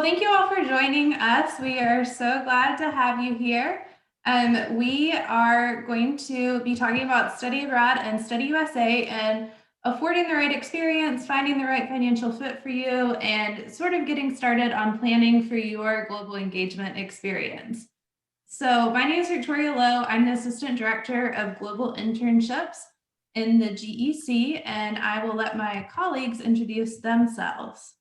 Well, thank you all for joining us. We are so glad to have you here. We are going to be talking about Study Abroad and Study USA and affording the right experience, finding the right financial fit for you, and sort of getting started on planning for your global engagement experience. So my name is Victoria Lowe. I'm the Assistant Director of Global Internships in the GEC, and I will let my colleagues introduce themselves.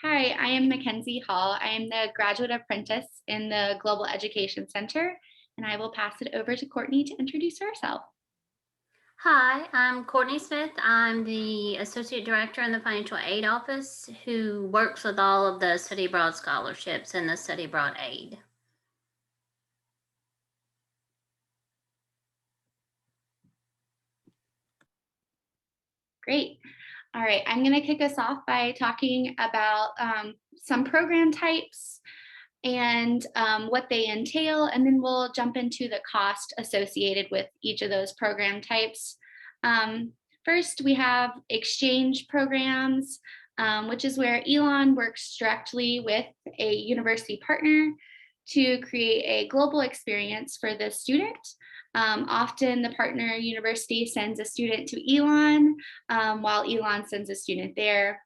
Hi, I am Mackenzie Hall. I am the graduate apprentice in the Global Education Center, and I will pass it over to Courtney to introduce herself. Hi, I'm Courtney Smith. I'm the Associate Director in the Financial Aid Office who works with all of the study abroad scholarships and the study abroad aid. Great. All right, I'm going to kick us off by talking about some program types and what they entail, and then we'll jump into the cost associated with each of those program types. First, we have exchange programs, which is where Elon works directly with a university partner to create a global experience for the student. Often the partner university sends a student to Elon, while Elon sends a student there.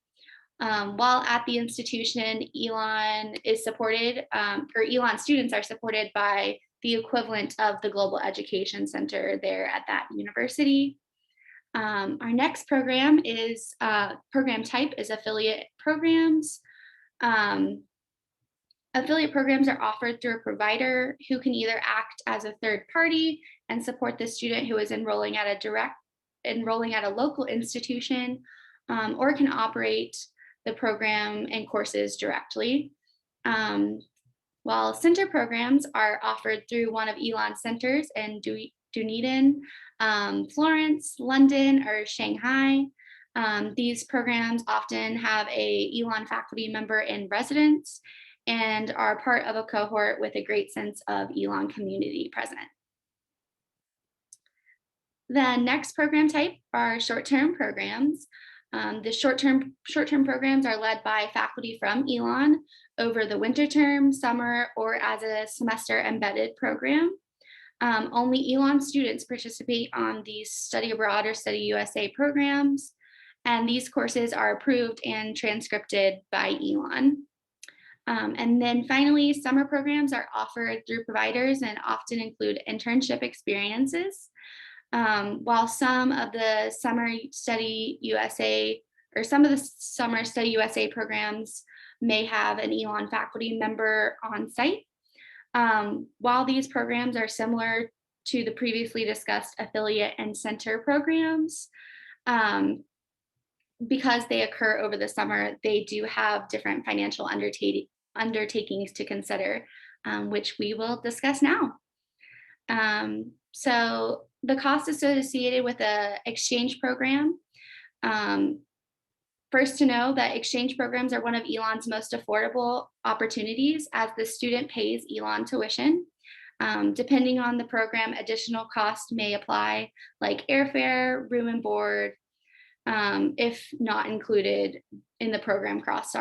While at the institution, Elon is supported, or Elon students are supported by the equivalent of the Global Education Center there at that university. Our next program is, program type is affiliate programs. Affiliate programs are offered through a provider who can either act as a third party and support the student who is enrolling at a local institution, or can operate the program and courses directly. While center programs are offered through one of Elon's centers in Dunedin, Florence, London, or Shanghai. These programs often have a Elon faculty member in residence and are part of a cohort with a great sense of Elon community present. The next program type are short-term programs. The short-term programs are led by faculty from Elon over the winter term, summer, or as a semester embedded program. Only Elon students participate on these Study Abroad or Study USA programs, and these courses are approved and transcripted by Elon. And then finally, summer programs are offered through providers and often include internship experiences. While some of the Summer Study USA programs may have an Elon faculty member on site. While these programs are similar to the previously discussed affiliate and center programs, because they occur over the summer, they do have different financial undertakings to consider, which we will discuss now. So the cost associated with an exchange program. First to know that exchange programs are one of Elon's most affordable opportunities as the student pays Elon tuition. Depending on the program, additional costs may apply like airfare, room and board, if not included in the program cost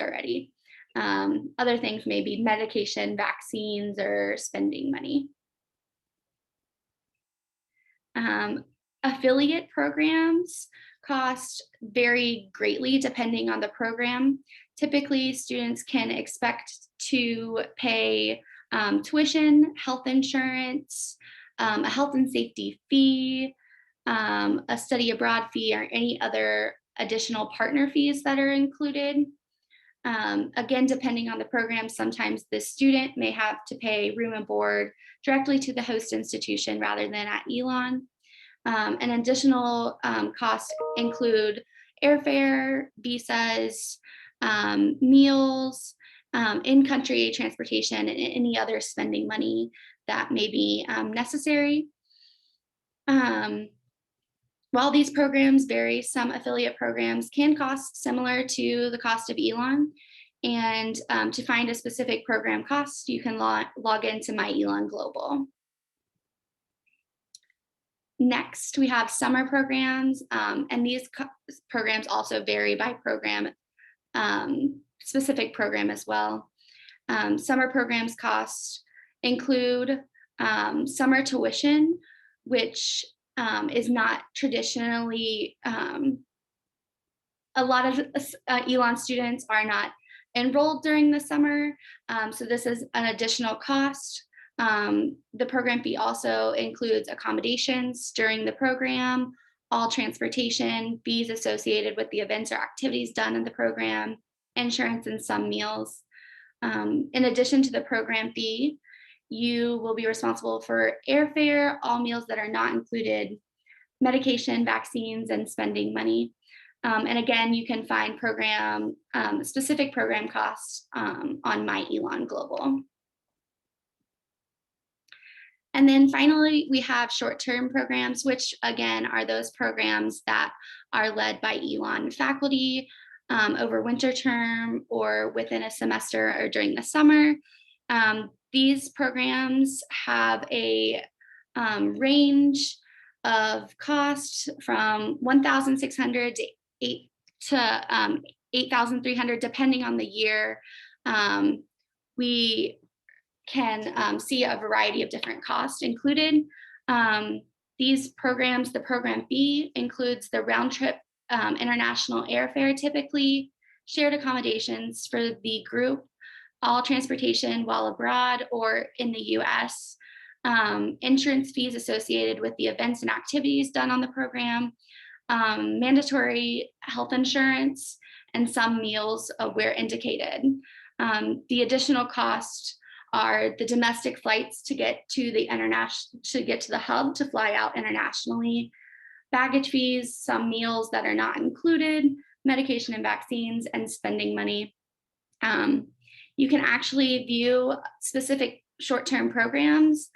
already. Other things may be medication, vaccines, or spending money. Affiliate programs cost vary greatly depending on the program. Typically, students can expect to pay tuition, health insurance, a health and safety fee, a study abroad fee, or any other additional partner fees that are included. Again, depending on the program, sometimes the student may have to pay room and board directly to the host institution rather than at Elon. And additional costs include airfare, visas, meals, in-country transportation, and any other spending money that may be necessary. While these programs vary, some affiliate programs can cost similar to the cost of Elon. And to find a specific program cost, you can log into My Elon Global. Next, we have summer programs, and these programs also vary by program. specific program as well. Summer programs costs include summer tuition, which is not traditionally, a lot of Elon students are not enrolled during the summer, so this is an additional cost. The program fee also includes accommodations during the program, all transportation, fees associated with the events or activities done in the program, insurance, and some meals. In addition to the program fee, you will be responsible for airfare, all meals that are not included, medication, vaccines, and spending money. And again, you can find program specific program costs on My Elon Global. And then finally, we have short-term programs, which again are those programs that are led by Elon faculty over winter term or within a semester or during the summer. These programs have a range of cost from $1,600 to $8,300, depending on the year. We can see a variety of different costs included. These programs, the program fee includes the round trip international airfare typically, shared accommodations for the group, all transportation while abroad or in the US, insurance fees associated with the events and activities done on the program, mandatory health insurance, and some meals where indicated. The additional cost are the domestic flights to get to the hub to fly out internationally, baggage fees, some meals that are not included, medication and vaccines, and spending money. You can actually view specific short-term programs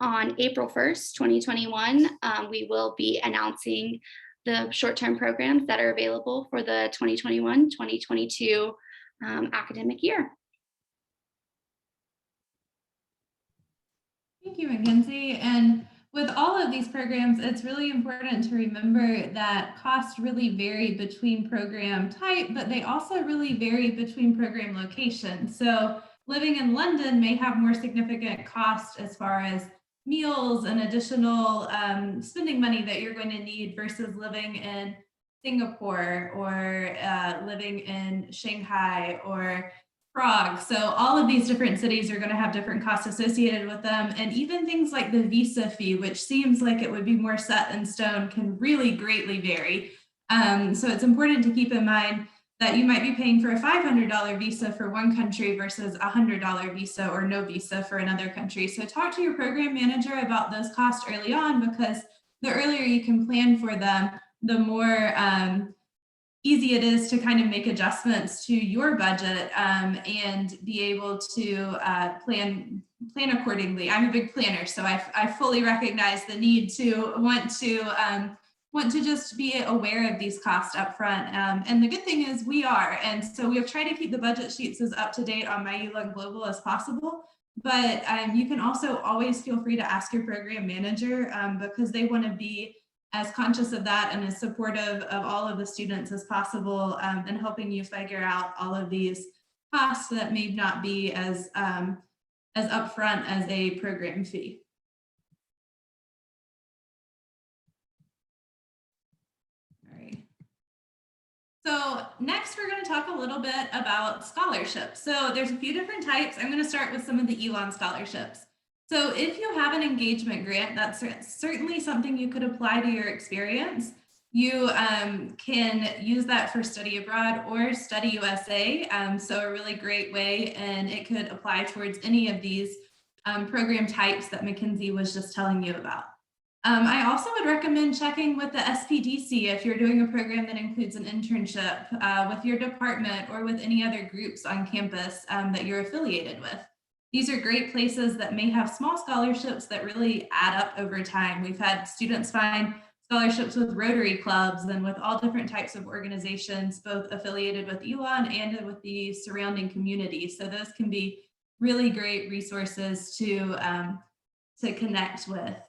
on April 1st, 2021. We will be announcing the short-term programs that are available for the 2021-2022 academic year. Thank you, Mackenzie. And with all of these programs, it's really important to remember that costs really vary between program type, but they also really vary between program location. So living in London may have more significant cost as far as meals and additional spending money that you're going to need versus living in Singapore or living in Shanghai or Prague. So all of these different cities are going to have different costs associated with them. And even things like the visa fee, which seems like it would be more set in stone, can really greatly vary. So it's important to keep in mind that you might be paying for a $500 visa for one country versus a $100 visa or no visa for another country. So talk to your program manager about those costs early on, because the earlier you can plan for them, the more easy it is to kind of make adjustments to your budget and be able to plan accordingly. I'm a big planner, so I fully recognize the need to want to just be aware of these costs up front. And the good thing is we are, and so we have tried to keep the budget sheets as up to date on My Elon Global as possible. But you can also always feel free to ask your program manager because they want to be as conscious of that and as supportive of all of the students as possible and helping you figure out all of these costs that may not be as upfront as a program fee. All right. So next we're going to talk a little bit about scholarships. So there's a few different types. I'm going to start with some of the Elon scholarships. So if you have an engagement grant, that's certainly something you could apply to your experience. You can use that for study abroad or study USA. So a really great way, and it could apply towards any of these program types that Mackenzie was just telling you about. I also would recommend checking with the SPDC if you're doing a program that includes an internship with your department or with any other groups on campus that you're affiliated with. These are great places that may have small scholarships that really add up over time. We've had students find scholarships with Rotary clubs and with all different types of organizations, both affiliated with Elon and with the surrounding community. So those can be really great resources to connect with.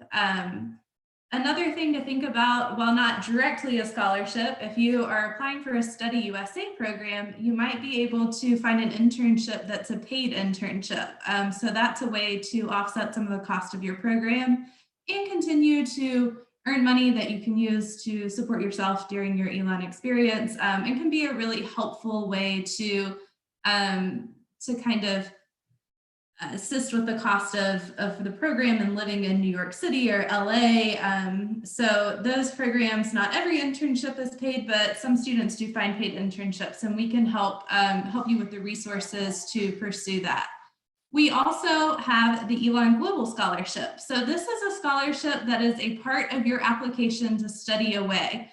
Another thing to think about, while not directly a scholarship, if you are applying for a Study USA program, you might be able to find an internship that's a paid internship. So that's a way to offset some of the cost of your program and continue to earn money that you can use to support yourself during your Elon experience, and can be a really helpful way to kind of assist with the cost of the program and living in New York City or LA. So those programs, not every internship is paid, but some students do find paid internships, and we can help you with the resources to pursue that. We also have the Elon Global Scholarship. So this is a scholarship that is a part of your application to study away.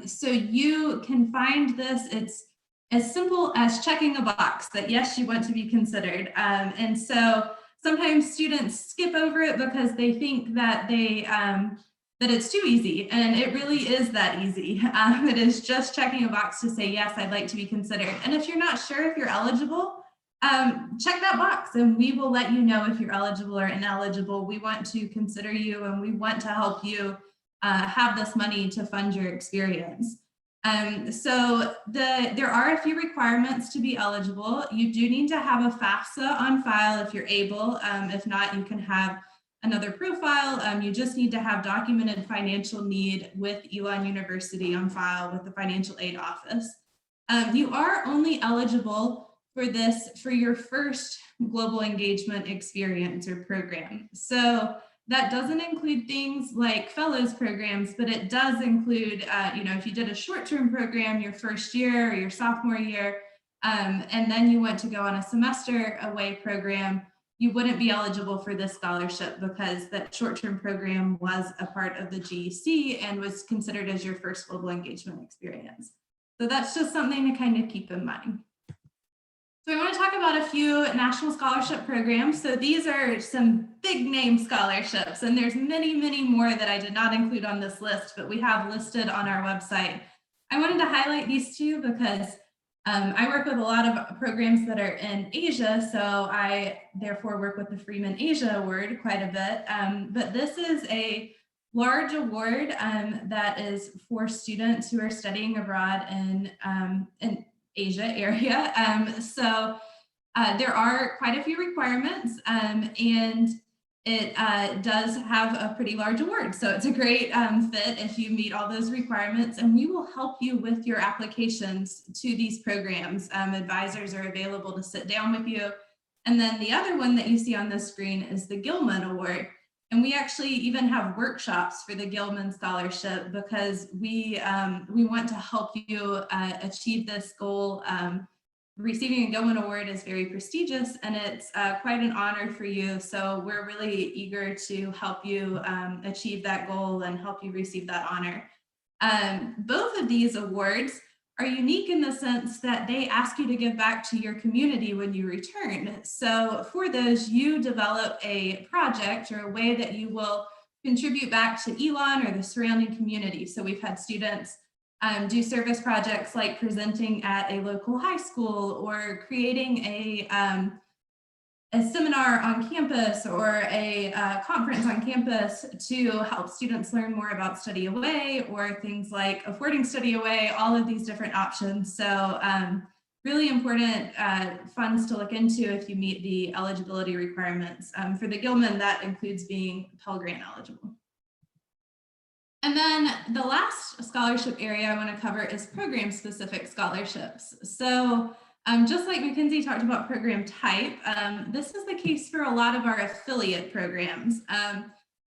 So you can find this, it's as simple as checking a box that yes, you want to be considered. And so sometimes students skip over it because they think that that it's too easy, and it really is that easy. It is just checking a box to say, yes, I'd like to be considered. And if you're not sure if you're eligible, check that box and we will let you know if you're eligible or ineligible. We want to consider you and we want to help you have this money to fund your experience. So there are a few requirements to be eligible. You do need to have a FAFSA on file if you're able. If not, you can have another profile. You just need to have documented financial need with Elon University on file with the financial aid office. You are only eligible for this for your first global engagement experience or program. So that doesn't include things like fellows programs, but it does include, if you did a short-term program your first year or your sophomore year, and then you went to go on a semester away program, you wouldn't be eligible for this scholarship because that short-term program was a part of the GEC and was considered as your first global engagement experience. So that's just something to kind of keep in mind. So I want to talk about a few national scholarship programs. So these are some big name scholarships, and there's many, many more that I did not include on this list, but we have listed on our website. I wanted to highlight these two because I work with a lot of programs that are in Asia, so I therefore work with the Freeman Asia Award quite a bit. But this is a large award that is for students who are studying abroad in Asia area. So there are quite a few requirements, and it does have a pretty large award. So it's a great fit if you meet all those requirements, and we will help you with your applications to these programs. Advisors are available to sit down with you. And then the other one that you see on the screen is the Gilman Award. And we actually even have workshops for the Gilman Scholarship because we want to help you achieve this goal. Receiving a Gilman Award is very prestigious and it's quite an honor for you. So we're really eager to help you achieve that goal and help you receive that honor. Both of these awards are unique in the sense that they ask you to give back to your community when you return. So for those, you develop a project or a way that you will contribute back to Elon or the surrounding community. So we've had students do service projects like presenting at a local high school or creating a seminar on campus or a conference on campus to help students learn more about study away, or things like affording study away, all of these different options. So really important funds to look into if you meet the eligibility requirements. For the Gilman, that includes being Pell Grant eligible. And then the last scholarship area I want to cover is program-specific scholarships. So just like Mackenzie talked about program type, this is the case for a lot of our affiliate programs.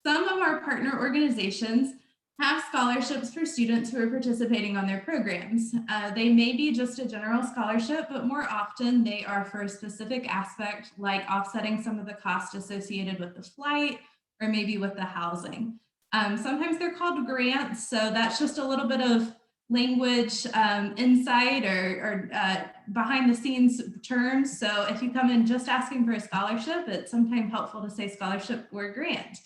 Some of our partner organizations have scholarships for students who are participating on their programs. They may be just a general scholarship, but more often they are for a specific aspect, like offsetting some of the cost associated with the flight or maybe with the housing. Sometimes they're called grants, so that's just a little bit of language insight or behind the scenes terms. So if you come in just asking for a scholarship, it's sometimes helpful to say scholarship or grant.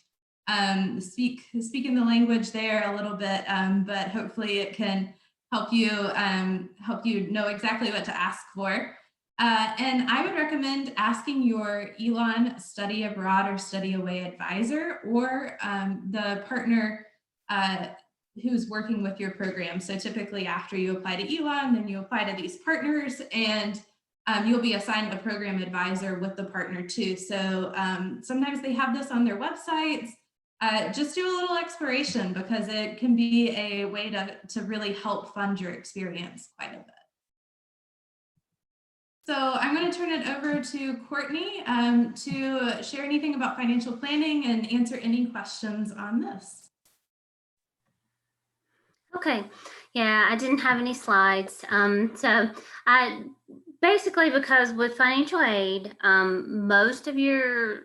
Speaking the language there a little bit, but hopefully it can help you know exactly what to ask for. And I would recommend asking your Elon study abroad or study away advisor or the partner who's working with your program. So typically after you apply to Elon, then you apply to these partners, and you'll be assigned a program advisor with the partner too. So sometimes they have this on their websites. Just do a little exploration, because it can be a way to really help fund your experience quite a bit. So I'm going to turn it over to Courtney to share anything about financial planning and answer any questions on this. Okay, yeah, I didn't have any slides. So I basically, because with financial aid, most of your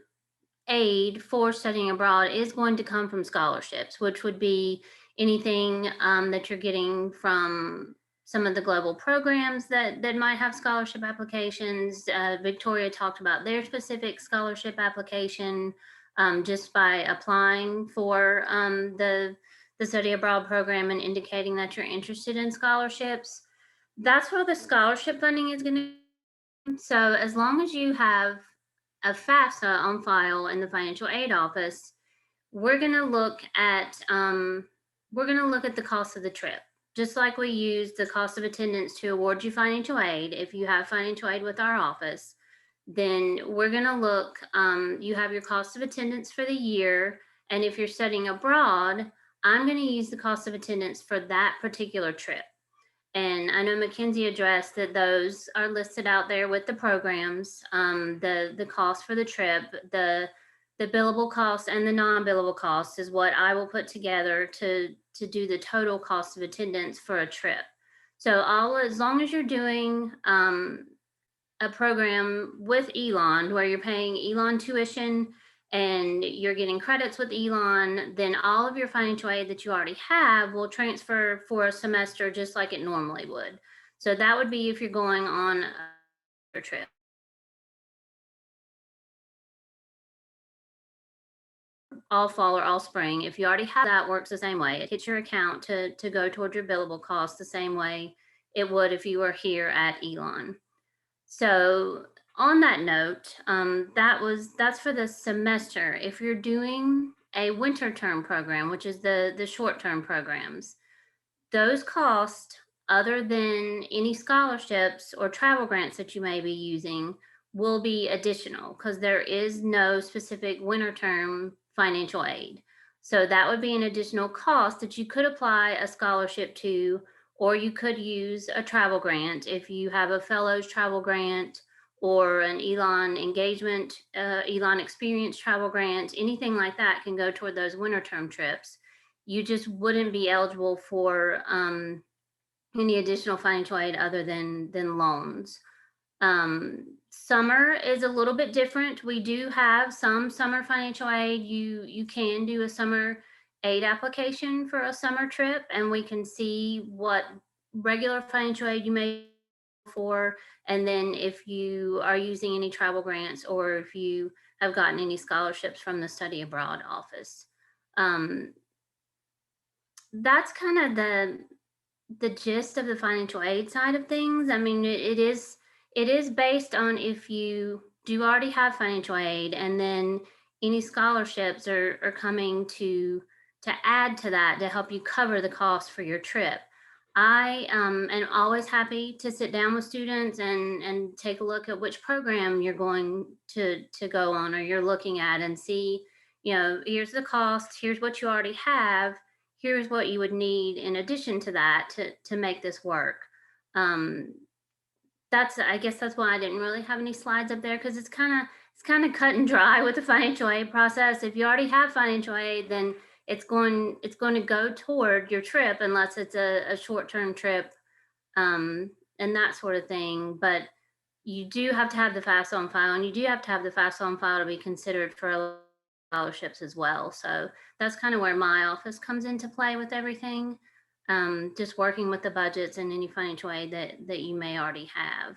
aid for studying abroad is going to come from scholarships, which would be anything that you're getting from some of the global programs that might have scholarship applications. Victoria talked about their specific scholarship application just by applying for the study abroad program and indicating that you're interested in scholarships. That's where the scholarship funding is going to. So as long as you have a FAFSA on file in the financial aid office, we're going to look at the cost of the trip, just like we use the cost of attendance to award you financial aid. If you have financial aid with our office, then we're going to look. You have your cost of attendance for the year, and if you're studying abroad, I'm going to use the cost of attendance for that particular trip. And I know Mackenzie addressed that those are listed out there with the programs, the cost for the trip, the billable cost and the non-billable cost is what I will put together to do the total cost of attendance for a trip. So as long as you're doing a program with Elon where you're paying Elon tuition and you're getting credits with Elon, then all of your financial aid that you already have will transfer for a semester just like it normally would. So that would be if you're going on a trip. All fall or all spring. If you already have that, works the same way. It hits your account to go towards your billable costs the same way it would if you were here at Elon. So on that note, that's for the semester. If you're doing a winter term program, which is the short-term programs, those costs, other than any scholarships or travel grants that you may be using, will be additional because there is no specific winter term financial aid. So that would be an additional cost that you could apply a scholarship to, or you could use a travel grant if you have a fellows travel grant or an Elon engagement, Elon experience travel grant. Anything like that can go toward those winter term trips. You just wouldn't be eligible for any additional financial aid other than loans. Summer is a little bit different. We do have some summer financial aid. You can do a summer aid application for a summer trip, and we can see what regular financial aid you may for, and then if you are using any travel grants or if you have gotten any scholarships from the study abroad office. That's kind of the gist of the financial aid side of things. I mean, it is based on if you do already have financial aid, and then any scholarships are coming to add to that to help you cover the cost for your trip. I am always happy to sit down with students and take a look at which program you're going to go on or you're looking at, and see, here's the cost, here's what you already have, here's what you would need in addition to that to make this work. I guess that's why I didn't really have any slides up there, because it's kind of cut and dry with the financial aid process. If you already have financial aid, then it's going to go toward your trip unless it's a short-term trip and that sort of thing. But you do have to have the FAFSA on file, and you do have to have the FAFSA on file to be considered for scholarships as well. So that's kind of where my office comes into play with everything, just working with the budgets and any financial aid that you may already have.